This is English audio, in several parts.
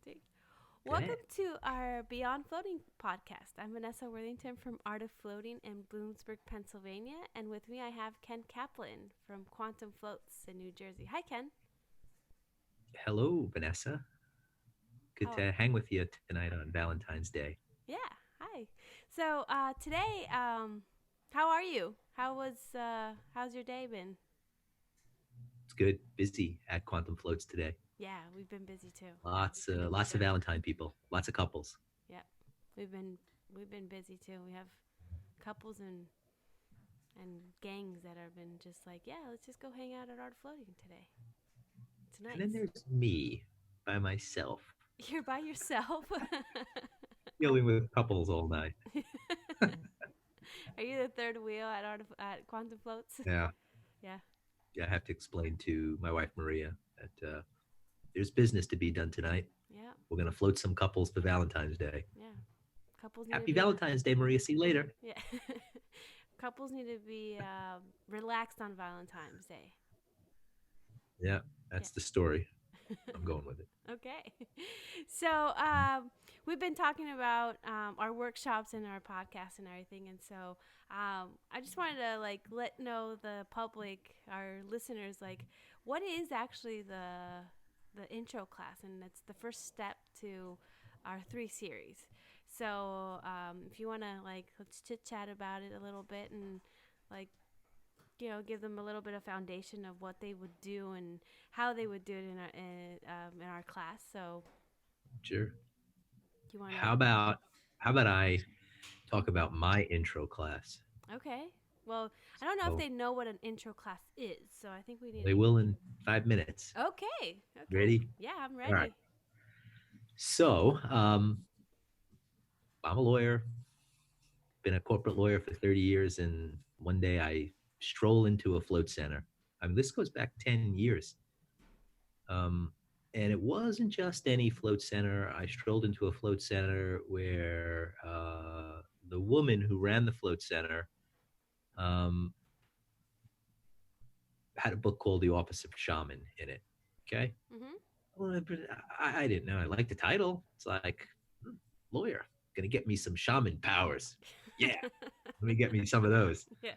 Floating. Welcome Okay. to our Beyond Floating podcast. I'm Vanessa Worthington from Art of Floating in Bloomsburg, Pennsylvania, and with me I have Ken Kaplan from Quantum Floats in New Jersey. Hi, Ken. Hello, Vanessa. Good Oh, to hang with you tonight on Valentine's Day. yeah. Hi. So today, how are you? How's your day been? It's good. Busy at Quantum Floats today. Yeah, we've been busy too. Lots of Valentine people. Lots of couples. Yeah, we've been we've been busy too. We have couples and gangs that have been just like, yeah, let's just go hang out at Art of Floating today. It's And then nice. there's me by myself, You're by yourself. dealing with couples all night. Are you the third wheel at Quantum Floats? Yeah, Yeah, yeah. I have to explain to my wife Maria that there's business to be done tonight. yeah, We're gonna float some couples for Valentine's Day. yeah. Couples need to Happy be Valentine's Day, Maria. See you later. yeah. Couples need to be relaxed on Valentine's Day. Yeah, Yeah. that's the story. I'm going with it. Okay. So we've been talking about our workshops and our podcast and everything, and so I just wanted to like let know the public, our listeners, like what is actually the intro class, and it's the first step to our 3 series. So if you want to like let's chit chat about it a little bit and like give them a little bit of foundation of what they would do and how they would do it in our class. So, Sure. do you want How to? about how about I talk about my intro class? Okay. Well, I don't know if So they know what an intro class is, so I think we need they will in 5 minutes. to. Okay. Okay. Ready? Yeah, I'm All right. ready. So I'm a lawyer, been a corporate lawyer for 30 years. And one day I stroll into a float center. I mean, this goes back 10 years. Um, and it wasn't just any float center. I strolled into a float center where the woman who ran the float center um, had a book called The Office of Shaman in it. Okay. Mhm. Well, I didn't know. I liked the title. It's like, lawyer, gonna get me some shaman powers. Yeah, let me get me some of those. Yeah.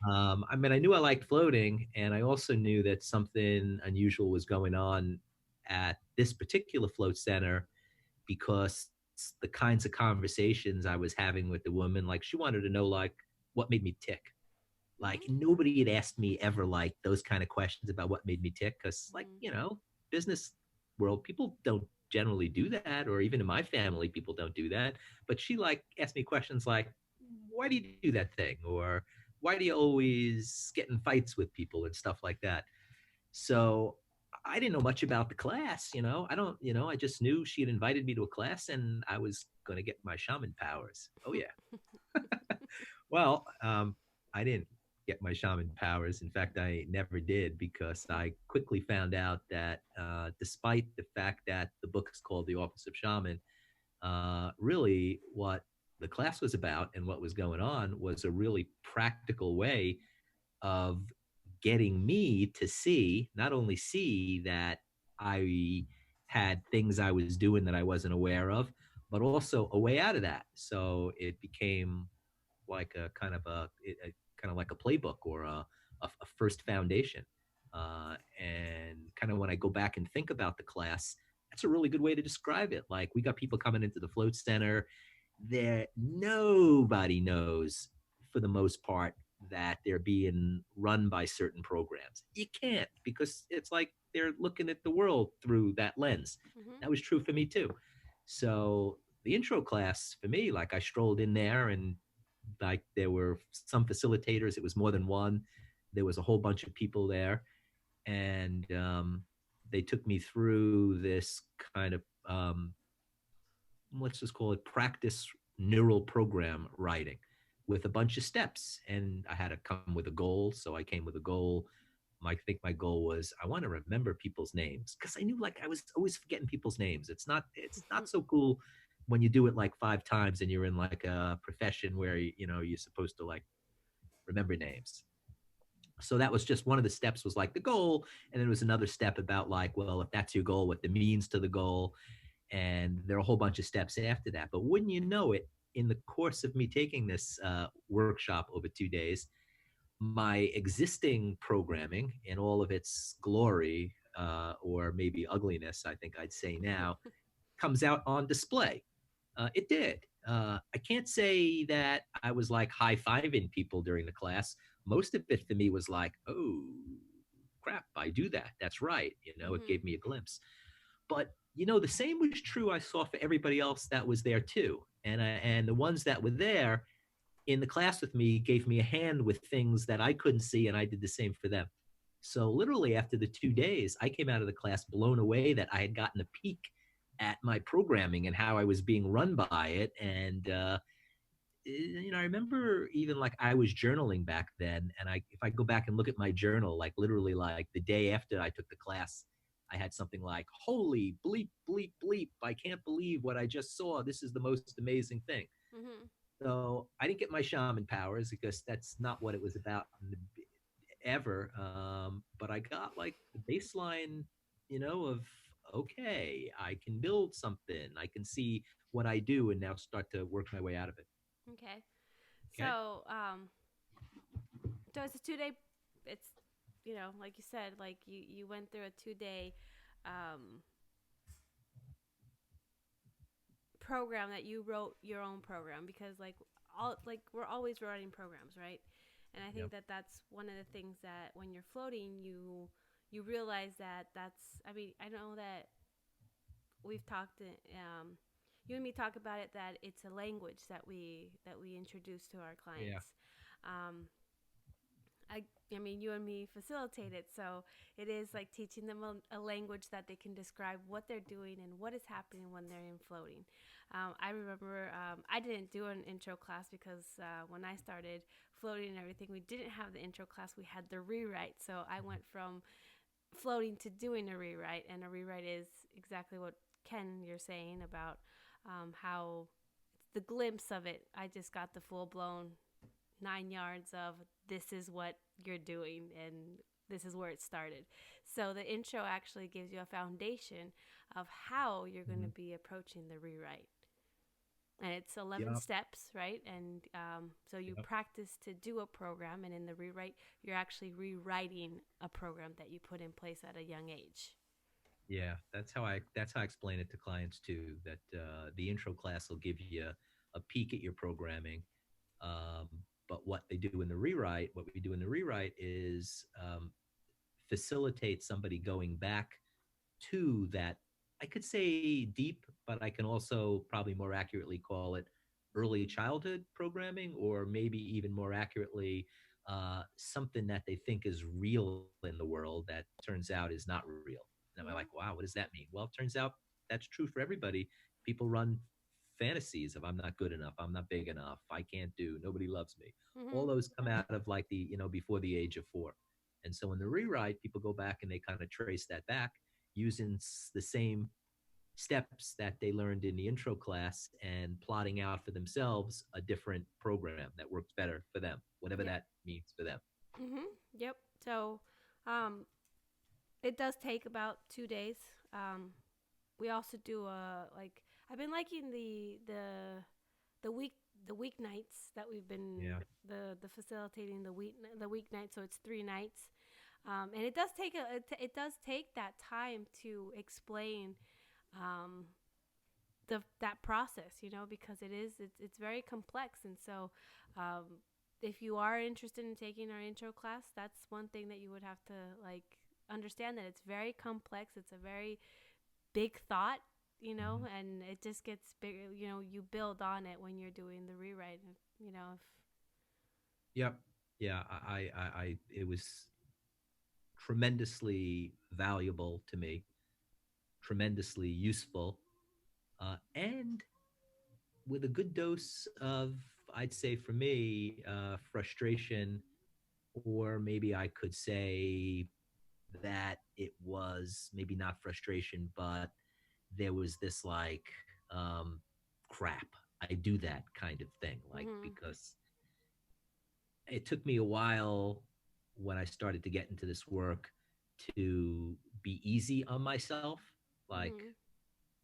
I mean, I knew I liked floating, and I also knew that something unusual was going on at this particular float center because the kinds of conversations I was having with the woman, like she wanted to know, like, what made me tick. Like Mhm. nobody had asked me ever like those kind of questions about what made me tick, because like Mhm. business world people don't generally do that, or even in my family people don't do that. But she like asked me questions like, why do you do that thing, or why do you always get in fights with people and stuff like that. So I didn't know much about the class. I don't, I just knew she had invited me to a class and I was going to get my shaman powers. Oh yeah. Well, I didn't get my shaman powers. In fact, I never did, because I quickly found out that despite the fact that the book is called The Office of Shaman, really what the class was about and what was going on was a really practical way of getting me to see, not only see that I had things I was doing that I wasn't aware of, but also a way out of that. So it became like a kind of like a playbook, or a first foundation. And kind of when I go back and think about the class, that's a really good way to describe it. Like we got people coming into the float center that nobody knows, for the most part, that they're being run by certain programs. You can't, because it's like they're looking at the world through that lens. Mhm. That was true for me too. So the intro class for me, like I strolled in there and like there were some facilitators. It was more than one. There was a whole bunch of people there, and they took me through this kind of let's just call it practice neural program writing with a bunch of steps. And I had to come with a goal. So I came with a goal. I think my goal was I want to remember people's names, because I knew like I was always forgetting people's names. It's not so cool when you do it like 5 times and you're in like a profession where you're supposed to like remember names. So that was just one of the steps, was like the goal. And then there was another step about like, well, if that's your goal, what the means to the goal. And there are a whole bunch of steps after that. But wouldn't you know it, in the course of me taking this workshop over 2 days, my existing programming in all of its glory, or maybe ugliness, I think I'd say now, comes out on display. It did. I can't say that I was like high fiving people during the class. Most of it for me was like, oh, crap, I do that. That's right. It Mhm. gave me a glimpse. But the same was true. I saw for everybody else that was there too, and the ones that were there in the class with me gave me a hand with things that I couldn't see, and I did the same for them. So literally after the 2 days, I came out of the class blown away that I had gotten a peek at my programming and how I was being run by it. And I remember even like I was journaling back then, and if I go back and look at my journal, like literally like the day after I took the class, I had something like, "Holy bleep bleep bleep! I can't believe what I just saw. This is the most amazing thing." Mhm. So I didn't get my shaman powers because that's not what it was about ever. But I got like the baseline, of okay, I can build something. I can see what I do and now start to work my way out of it. Okay. Okay. So, so it's a 2 day. It's like you said, like you went through a 2 day um, program that you wrote your own program because we're always writing programs, right? And I Yep. think that that's one of the things that when you're floating, you realize that that's. I mean, I know that we've talked. You and me talk about it that it's a language that we introduce to our Yeah. clients. Um, I I mean, you and me facilitate it, so it is like teaching them a language that they can describe what they're doing and what is happening when they're in floating. I remember I didn't do an intro class because when I started floating and everything, we didn't have the intro class. We had the rewrite, so I went from floating to doing a rewrite, and a rewrite is exactly what Ken you're saying about how the glimpse of it. I just got the full blown 9 yards of this is what you're doing and this is where it started. So the intro actually gives you a foundation of how you're going to Hmm. be approaching the rewrite. And it's 11 Yep. steps, right? And so you Yep. practice to do a program, and in the rewrite, you're actually rewriting a program that you put in place at a young age. Yeah. That's how I explain it to clients too. That the intro class will give you a peek at your programming. Um, but what we do in the rewrite is facilitate somebody going back to that. I could say deep, but I can also probably more accurately call it early childhood programming, or maybe even more accurately, something that they think is real in the world that turns out is not real. And I'm like, Mm-hmm. wow, what does that mean? Well, it turns out that's true for everybody. People run fantasies of I'm not good enough, I'm not big enough, I can't do, nobody loves me. All Mm-hmm. those come out of like before the age of 4. And so in the rewrite, people go back and they kind of trace that back using the same steps that they learned in the intro class and plotting out for themselves a different program that works better for them, whatever Yep. that means for them. Mm-hmm. Yep. So, um, it does take about 2 days. Um, we also do like I've been liking the week the weeknights that we've been Yeah. the facilitating the weeknight. So it's 3 nights, and it does take it does take that time to explain um, that process, because it's very complex, and so if you are interested in taking our intro class, that's one thing that you would have to like understand that it's very complex. It's a very big thought, Hmm. and it just gets bigger. You build on it when you're doing the rewrite. If Yep. Yeah. It was tremendously valuable to me, tremendously useful, and with a good dose of, I'd say for me, frustration, or maybe I could say that it was maybe not frustration, but there was this like, um, crap, I do that kind of thing. Like, mhm, because it took me a while when I started to get into this work to be easy on myself. Like, mhm,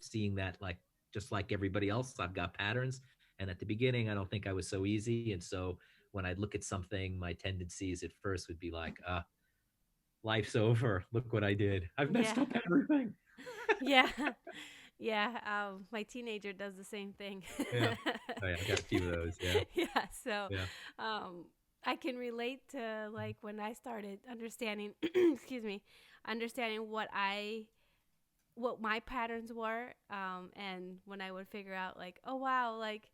seeing that like just like everybody else, I've got patterns. And at the beginning, I don't think I was so easy. And so when I'd look at something, my tendencies at first would be like, life's over. Look what I did. I've Yeah. messed up everything. Yeah. Yeah. My teenager does the same thing. Yeah. Oh, yeah. I got a few of those. Yeah. Yeah. So, Yeah. um, I can relate to like when I started understanding, excuse me, understanding what my patterns were, and when I would figure out like, oh wow, like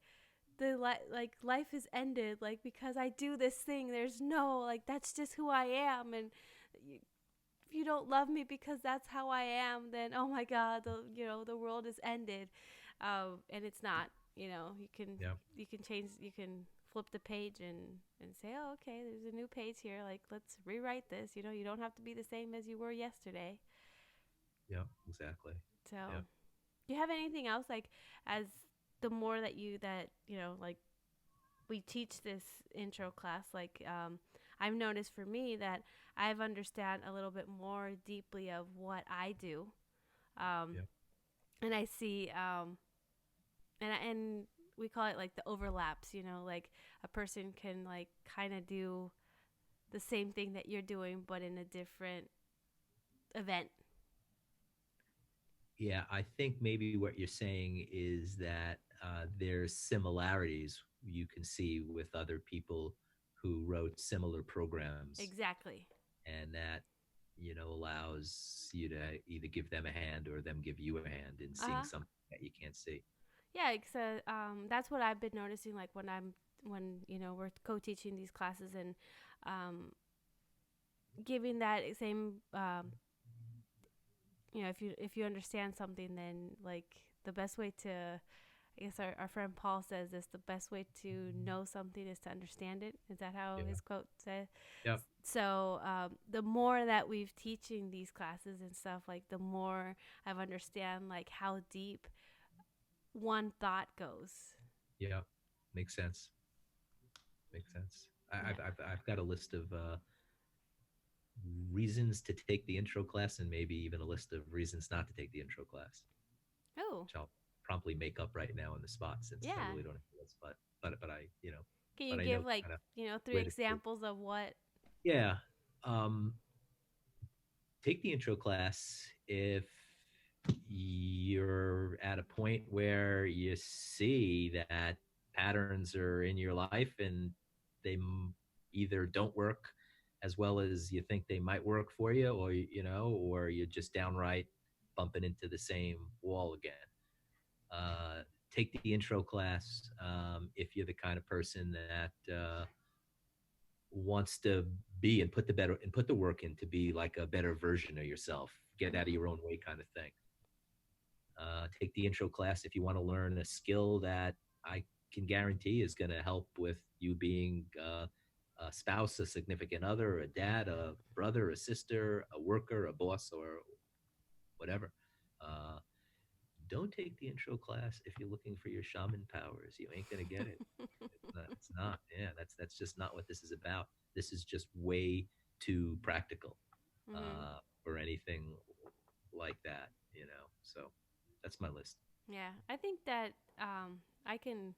like life is ended, like because I do this thing. There's no like that's just who I am, and you, if you don't love me because that's how I am, then oh my God, the world is ended, and it's not. Yeah. You can change, you can flip the page and say, oh okay, there's a new page here. Like let's rewrite this. You don't have to be the same as you were yesterday. Yeah. Exactly. So, Yeah. do you have anything else like as the more that like we teach this intro class, like I've noticed for me that I've understand a little bit more deeply of what I do, um, Yeah. and I see, and we call it like the overlaps. Like a person can like kind of do the same thing that you're doing, but in a different event. Yeah. I think maybe what you're saying is that there's similarities you can see with other people who wrote similar programs, Exactly. and that allows you to either give them a hand or them give you a hand in Uh seeing huh. something that you can't see. Yeah, so that's what I've been noticing. Like when we're co-teaching these classes and um, giving that same if you understand something, then like the best way to, I guess our friend Paul says this, the best way to know something is to understand it. Is that how Yeah. his quote said? Yeah. So the more that we've teaching these classes and stuff, like the more I've understand like how deep one thought goes. Yeah. Makes sense. Makes sense. Yeah. I've got a list of reasons to take the intro class and maybe even a list of reasons not to take the intro class, Oh, which I'll promptly make up right now on the spot since I yeah. really don't have a spot. But I Can you but I give know like, kind of three where to do. examples of what? Yeah. Um, take the intro class if you're at a point where you see that patterns are in your life and they either don't work as well as you think they might work for you, or you're just downright bumping into the same wall again. uh, Take the intro class if you're the kind of person that wants to be and put the work in to be like a better version of yourself, get out of Mm-hmm. your own way kind of thing. Take the intro class if you want to learn a skill that I can guarantee is going to help with you being a spouse, a significant other, a dad, a brother, a sister, a worker, a boss, or whatever. Uh, don't take the intro class if you're looking for your shaman powers. You ain't going to get it. It's not. It's not. Yeah, that's just not what this is about. This is just way too practical Mm-hmm. for anything like that. So that's my list. Yeah, I think that I can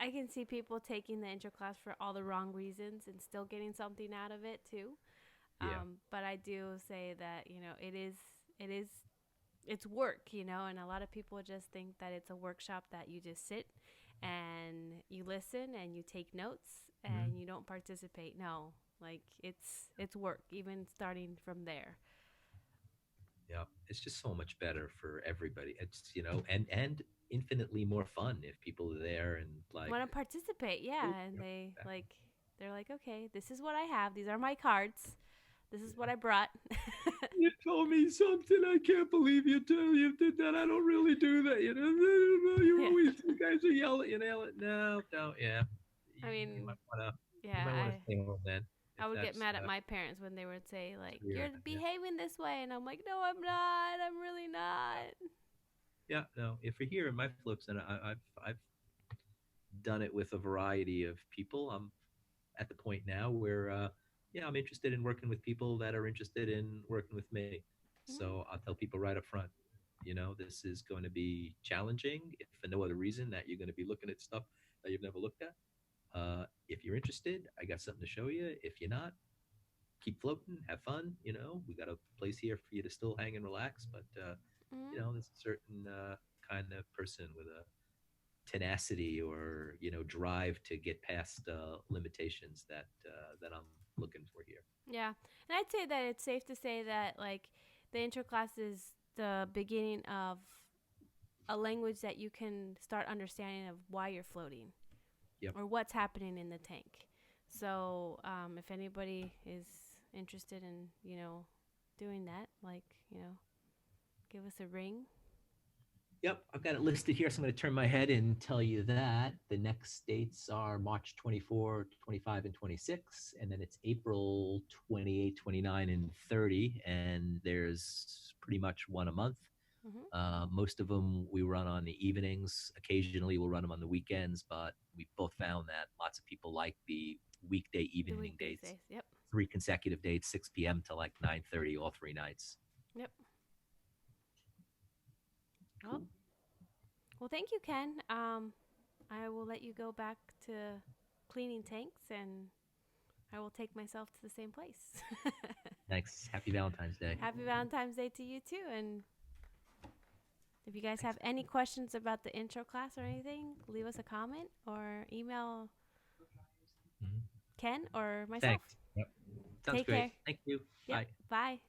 I can see people taking the intro class for all the wrong reasons and still getting something out of it too. Yeah. But I do say that it is it's work, and a lot of people just think that it's a workshop that you just sit and you listen and you take notes Mhm. and you don't participate. No, like it's work, even starting from there. Yeah. It's just so much better for everybody. It's and infinitely more fun if people are there and like. Want to participate, yeah, and Yeah, they're like, okay, this is what I have. These are my cards. This is what I brought. you told me something. I can't believe you did that. I don't really do that. You're Yeah, always you guys are yelling. No, no, yeah. I You mean, might wanna you yeah, might want to stay home then if I would get that's mad at my parents when they would say like, where you're "You're at. Yeah. behaving this way," and I'm like, "No, I'm not. I'm really not." Yeah, no. If you're here in my flips, and I've done it with a variety of people. I'm at the point now where yeah, I'm interested in working with people that are interested in working with me. So I'll tell people right up front, this is going to be challenging, if for no other reason that you're going to be looking at stuff that you've never looked at. If you're interested, I got something to show you. If you're not, keep floating, have fun. We got a place here for you to still hang and relax. But Mm-hmm. there's a certain kind of person with a tenacity or drive to get past limitations that I'm looking for here. Yeah, and I'd say that it's safe to say that like the intro class is the beginning of a language that you can start understanding of why you're floating Yep. or what's happening in the tank. So if anybody is interested in doing that, like give us a ring. Yep, I've got it listed here. So I'm going to turn my head and tell you that the next dates are March 24, 25, and 26. And then it's April 28, 29, and 30. And there's pretty much one a month. Mm-hmm. Most of them we run on the evenings. Occasionally we'll run them on the weekends, but we both found that lots of people like the weekday The evening weekdays dates. days. Yep. 3 consecutive dates, 6 p.m. to like 9:30, all 3 nights. Yep. Well, Cool. well, thank you, Ken. I will let you go back to cleaning tanks, and I will take myself to the same place. Thanks. Happy Valentine's Day. Happy Valentine's Day to you too. And if you guys Thanks. have any questions about the intro class or anything, leave us a comment or email Mhm. Ken or myself. Thanks. Yep. Sounds Take great. care. Thank you. Yep. Bye. Bye.